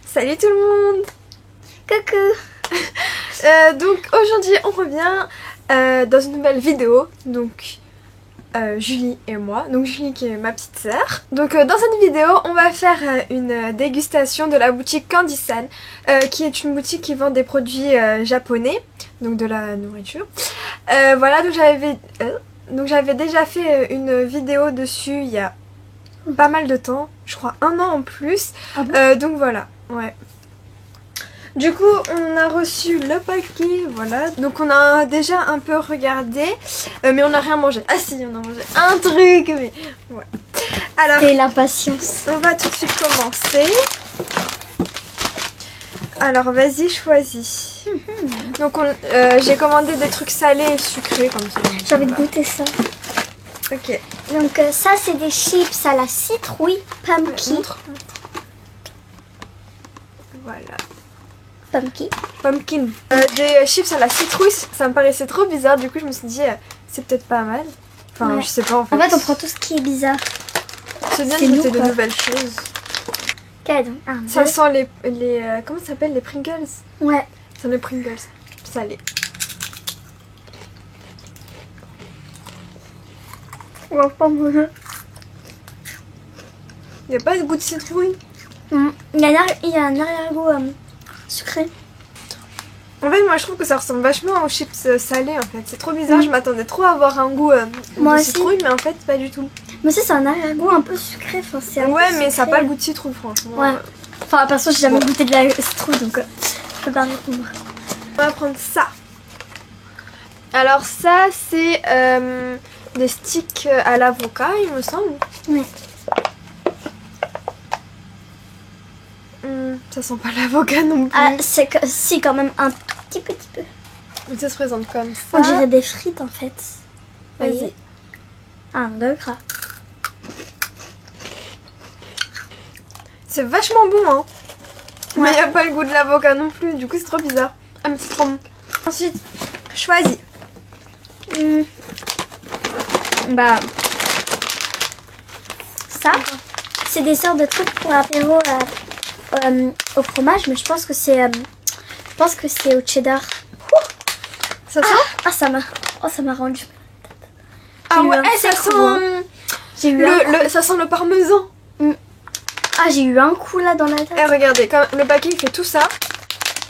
Salut tout le monde. Coucou. Donc aujourd'hui on revient dans une nouvelle vidéo. Donc Julie et moi. Donc Julie qui est ma petite sœur. Donc dans cette vidéo on va faire une dégustation de la boutique Candy-san, qui est une boutique qui vend des produits japonais. Donc de la nourriture. Voilà, donc j'avais déjà fait une vidéo dessus il y a pas mal de temps. Je crois 1 an en plus. Ah bon Donc voilà. Ouais. Du coup, on a reçu le paquet, voilà. Donc on a déjà un peu regardé, mais on n'a rien mangé. Ah si, on a mangé un truc, mais ouais. Alors, c'est l'impatience. on va tout de suite commencer. Alors vas-y, choisis. Donc j'ai commandé des trucs salés et sucrés comme ça. J'ai envie de goûter ça. Ok. Donc ça c'est des chips à la citrouille pumpkin. Montre. Voilà. Pumpkin. Des chips à la citrouille, ça me paraissait trop bizarre. Du coup, je me suis dit, c'est peut-être pas mal. Enfin, Ouais. je sais pas en fait. En fait on prend tout ce qui est bizarre. C'est bien c'est de goûter nous, de quoi. nouvelles choses. Quel Ça sent les comment ça s'appelle, les Pringles. Ouais. Ça sent les Pringles salés. On va pas manger. Il n'y a pas de goût de citrouille. Il y a un arrière-goût sucré. En fait, moi je trouve que ça ressemble vachement aux chips salés en fait. C'est trop bizarre, je m'attendais trop à avoir un goût Moi de aussi. citrouille, mais en fait, pas du tout. Mais aussi c'est un arrière-goût un peu sucré. Enfin, c'est un Ouais, peu mais ça n'a sucré. pas le goût de citrouille, franchement. Ouais. Enfin perso j'ai jamais goûté de la citrouille donc je peux pas répondre. On va prendre ça. Alors ça, c'est des sticks à l'avocat, il me semble. Ouais. Ça sent pas l'avocat non plus. Ah c'est que si quand même un petit peu. Mais ça se présente comme ça. On dirait des frites en fait. Vas-y. Vas-y. Un gras. C'est vachement bon, hein. Mais Ouais. il n'y a pas le goût de l'avocat non plus. Du coup, c'est trop bizarre. Ah, mais c'est trop bon. Ensuite, choisis. Bah ça c'est des sortes de trucs pour apéro au fromage mais je pense que c'est au cheddar. Ça sent Ça m'a rendu. Ah j'ai eu ouais, un ça sec goût, hein. sent J'ai eu ça sent le parmesan. j'ai eu un coup là dans la tête. Et regardez, quand le paquet il fait tout ça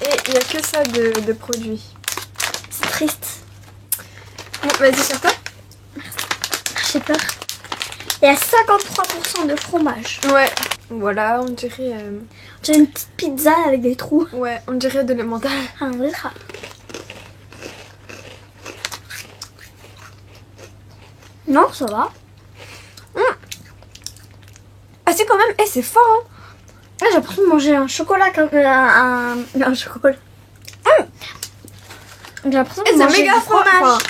et il n'y a que ça de produits. C'est triste. Bon, vas-y, sur toi. J'ai peur. Il y a 53% de fromage. Ouais. Voilà, on dirait J'ai une petite pizza avec des trous. ouais, on dirait de l'emmental. Un vrai rat. Non, ça va. Ah c'est quand même, c'est fort hein. Là, j'ai l'impression de manger un chocolat comme un chocolat. J'ai l'impression de C'est manger méga du fort. fromage.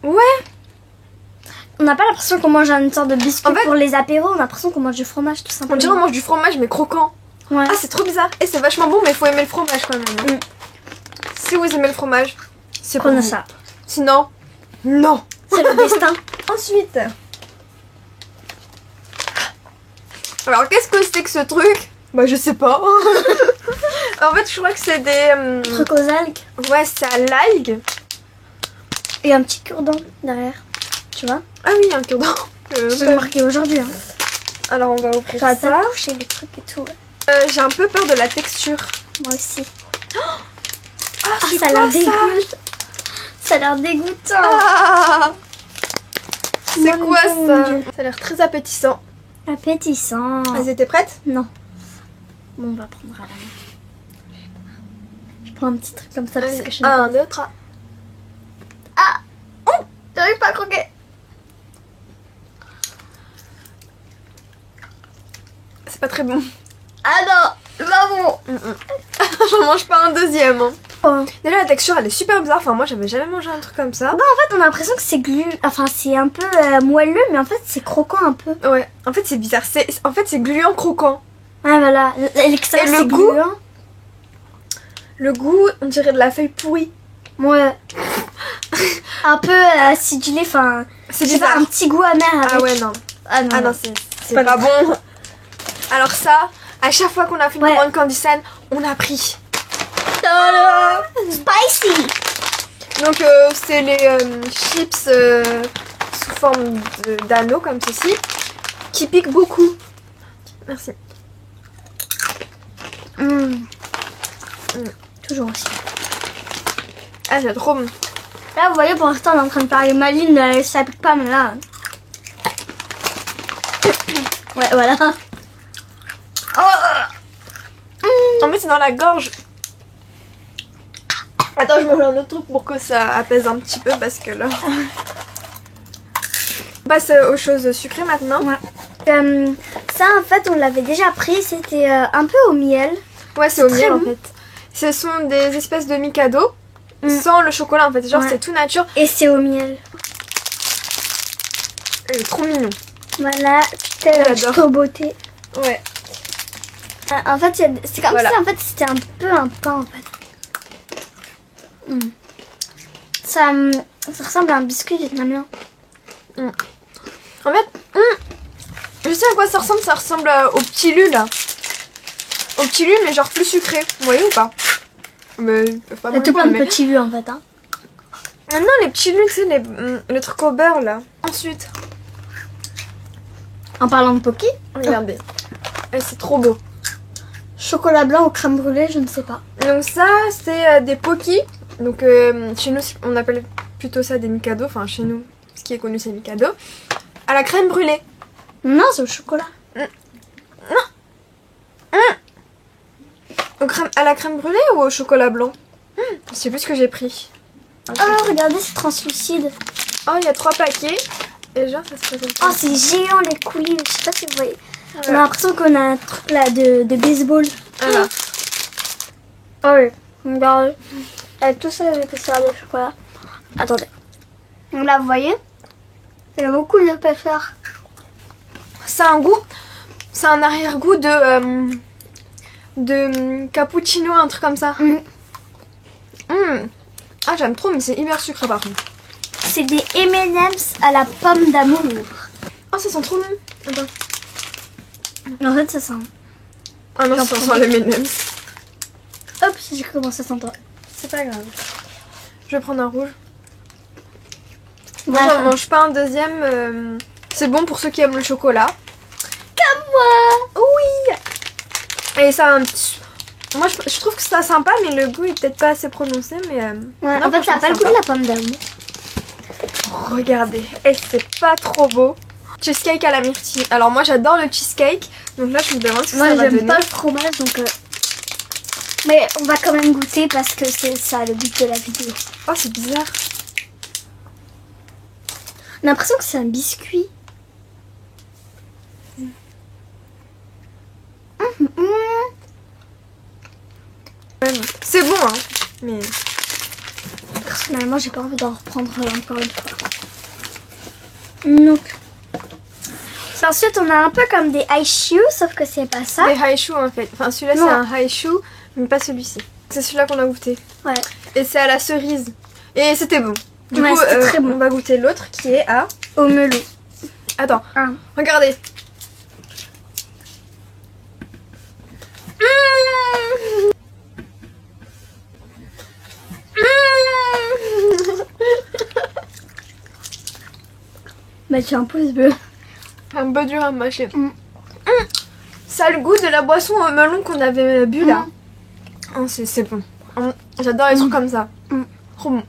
Ouais. On n'a pas l'impression qu'on mange une sorte de biscuit En fait- pour les apéros. On a l'impression qu'on mange du fromage tout On simplement. dirait on mange du fromage mais croquant. Ouais. Ah c'est trop bizarre. Et c'est vachement bon mais il faut aimer le fromage quand même. Si vous aimez le fromage, c'est pour Prenez vous. ça. Sinon, non. C'est le destin. Ensuite. Alors qu'est-ce que c'est que ce truc? Bah je sais pas. En fait je crois que c'est des... Truc aux algues. Ouais, c'est à l'algue. Et un petit cure-dent derrière. Tu vois? Ah oui, un cure-dent. C'est marqué aujourd'hui. Hein. Alors on va ouvrir J'aurais ça. pas touché les trucs et tout. J'ai un peu peur de la texture. Moi aussi. Ah, Ça a l'air dégoûtant. Ça a l'air dégoûtant. Ah, c'est Mon quoi Dieu, ça? mon Dieu. Ça a l'air très appétissant. Appétissant. Elles étaient prêtes? Non. Bon, on va prendre à la main. Je prends un petit truc comme ça parce que je 1, 2, 3. Ah oh, j'arrive pas à croquer. C'est pas très bon. Ah non, c'est pas bon. J'en mange pas un deuxième. Hein. Oh. Déjà la texture elle est super bizarre. Enfin moi j'avais jamais mangé un truc comme ça. En fait, on a l'impression que c'est enfin c'est un peu moelleux, mais en fait c'est croquant un peu. Ouais. En fait c'est bizarre. En fait c'est gluant croquant. Ah voilà, l'extérieur Et le c'est goût gluant. Le goût on dirait de la feuille pourrie. Ouais. Un peu acidulé, enfin. C'est je sais pas, bizarre. un petit goût amer avec. Ah ouais non. Ah non. Ah non c'est pas bon. Alors ça À chaque fois qu'on a fait une commande Candysan, on a pris. Spicy. Donc c'est les chips sous forme d'anneau comme ceci, qui piquent beaucoup. Merci. Toujours aussi. Ah, c'est trop bon. Là, vous voyez, pour l'instant, on est en train de parler maline, ça pique pas, mais là... Ouais, voilà. En fait, c'est dans la gorge. Attends, je mange un autre truc pour que ça apaise un petit peu parce que là... On passe aux choses sucrées maintenant. Ouais. Ça, en fait, on l'avait déjà pris. C'était un peu au miel. Ouais, c'est au miel en bon. fait. Ce sont des espèces de Mikado sans le chocolat en fait. Genre, c'est tout nature. Et c'est au miel. Il est trop mignon. Voilà, j'adore. Beauté. Ouais. En fait, c'est comme voilà. si en fait, c'était un peu un pain en fait. Ça ressemble à un biscuit vietnamien. En fait, je sais à quoi ça ressemble au petit lu là. Au petit lu mais genre plus sucré, vous voyez ou pas? Mais pas tout plein de petits lus en fait. Hein. Ah non, les petits lus, tu sais, le truc au beurre là. Ensuite, en parlant de Pocky, regardez. Et c'est trop beau. Chocolat blanc ou crème brûlée, je ne sais pas. Donc ça, c'est des Pocky. Donc chez nous, on appelle plutôt ça des Mikado. Enfin, chez nous, ce qui est connu, c'est Mikado. À la crème brûlée. Non, c'est au chocolat. À la crème brûlée ou au chocolat blanc? Je sais plus ce que j'ai pris. Oh, regardez, c'est translucide. Oh, il y a 3 paquets. Et genre, ça se présente. Oh, c'est géant les coulis. Je sais pas si vous voyez. On a l'impression qu'on a un truc là de baseball. Voilà. Oh oui, regardez. Avec tout ça, l'épaisseur de chocolat. Attendez. Donc là, vous voyez, il y a beaucoup d'épaisseur. Ça a un goût. C'est un arrière-goût de cappuccino, un truc comme ça. Ah, j'aime trop, mais c'est hyper sucré par contre. C'est des M&M's à la pomme d'amour. Oh, ça sent trop bon. Attends. En fait, ça sent. Ah non, ça sent les M&M's. Hop, j'ai commencé à sentir. C'est pas grave. Je vais prendre un rouge. Voilà. Moi, j'en mange pas un deuxième. C'est bon pour ceux qui aiment le chocolat. Comme moi. Oui. Et ça a un petit... Moi, je trouve que c'est sympa, mais le goût est peut-être pas assez prononcé. Mais ouais, non, en fait, ça n'a pas le goût de la pomme d'amour. Regardez, et c'est pas trop beau. Cheesecake à la myrtille. Alors moi, j'adore le cheesecake. Donc là, je me demande ce que ça va donner. Moi, j'aime pas le fromage, donc... Mais on va quand même goûter parce que c'est ça le but de la vidéo. Oh, c'est bizarre. On a l'impression que c'est un biscuit. C'est bon, hein. Mais... Personnellement, j'ai pas envie d'en reprendre encore une fois. Donc... Ensuite, on a un peu comme des high shoes, sauf que c'est pas ça. Des high shoes, en fait. Enfin, celui-là, c'est un high shoe, mais pas celui-ci. C'est celui-là qu'on a goûté. Ouais. Et c'est à la cerise. Et c'était bon. Du ouais, coup, très bon. On va goûter l'autre qui est à... au melon. Attends, regardez. Bah, tu as un pouce bleu. Un peu dur à mâcher. Ça a le goût de la boisson au melon qu'on avait bu là. Oh, c'est bon. J'adore les trucs comme ça. Trop bon.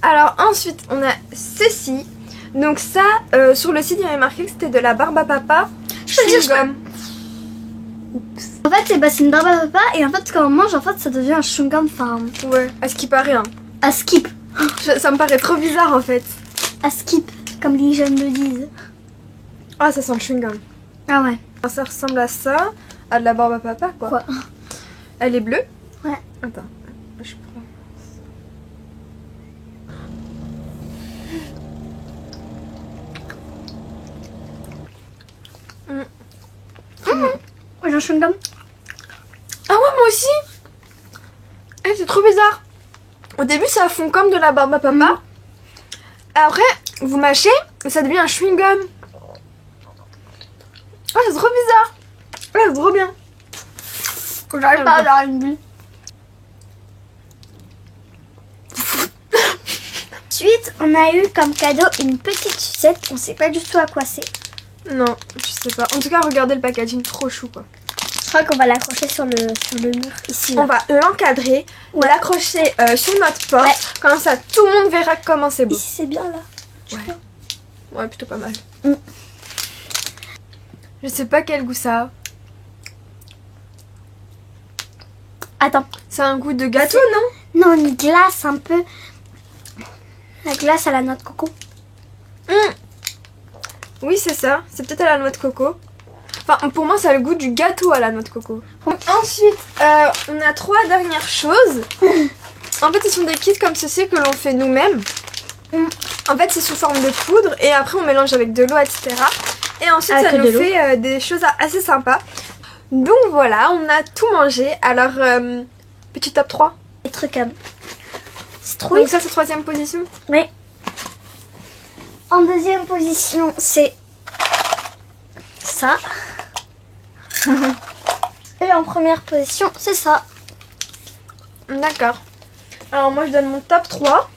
Alors ensuite, on a ceci. Donc ça, sur le site, il y avait marqué que c'était de la barbe à papa. Chewing-gum. En fait, c'est une barbe à papa et en fait, quand on mange, en fait, ça devient un chewing-gum. Enfin, ouais, à ce qui paraît. Hein. À skip. Ça me paraît trop bizarre en fait. À skip, comme les jeunes le disent. Ah, ça sent le chewing-gum. Ah ouais. Ça ressemble à ça, à de la barbe à papa quoi. Quoi? Elle est bleue? Ouais. Attends, je prends. J'ai un chewing-gum. Ah ouais, moi aussi. C'est trop bizarre. Au début, ça fond comme de la barbe à papa. Après, vous mâchez et ça devient un chewing-gum. Ah, c'est trop bizarre. Ouais, c'est trop bien. J'arrive pas à avoir une bulle. Ensuite, on a eu comme cadeau une petite sucette. On sait pas du tout à quoi c'est. Non, je sais pas. En tout cas, regardez le packaging, trop chou quoi. Je crois qu'on va l'accrocher sur le mur ici. Là. On va l'encadrer, Ouais. l'accrocher sur notre porte. Ouais. Comme ça, tout le monde verra comment c'est beau. Ici, c'est bien là. Ouais. Ouais, plutôt pas mal. Mm. Je sais pas quel goût ça a. Attends. C'est un goût de gâteau, non? Non, une glace un peu. La glace à la noix de coco. Oui, c'est ça. C'est peut-être à la noix de coco. Enfin, pour moi, ça a le goût du gâteau à la noix de coco. Ensuite, on a 3 dernières choses. En fait, ce sont des kits comme ceci que l'on fait nous-mêmes. En fait, c'est sous forme de poudre et après, on mélange avec de l'eau, etc. Et ensuite, ça nous fait des choses assez sympas. Donc voilà, on a tout mangé. Alors, petit top 3. Les trucs à Oui. Donc ça, c'est 3e position. Oui. En 2e position, c'est ça. Et en 1re position, c'est ça. D'accord. Alors moi, je donne mon top 3.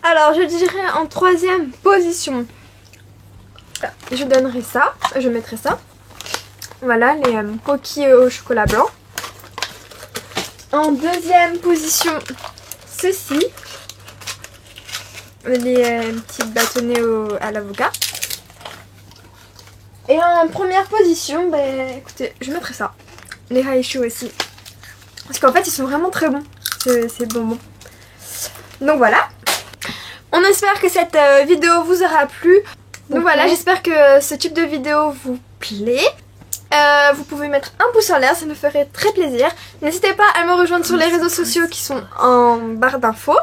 Alors, je dirais en 3e position, je donnerai ça. Je mettrai ça. Voilà, les Pocky au chocolat blanc. En 2e position, ceci. Les petits bâtonnets à l'avocat. Et en 1re position, écoutez, je mettrai ça. Les Haishu aussi. Parce qu'en fait, ils sont vraiment très bons, ces bonbons. Donc voilà. On espère que cette vidéo vous aura plu. Donc voilà, j'espère que ce type de vidéo vous plaît. Vous pouvez mettre un pouce en l'air, ça me ferait très plaisir. N'hésitez pas à me rejoindre sur les réseaux sociaux qui sont en barre d'infos.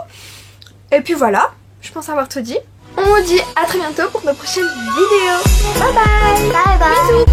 Et puis voilà, je pense avoir tout dit. On vous dit à très bientôt pour de prochaines vidéos. Bye bye. Bye bye. Bisous.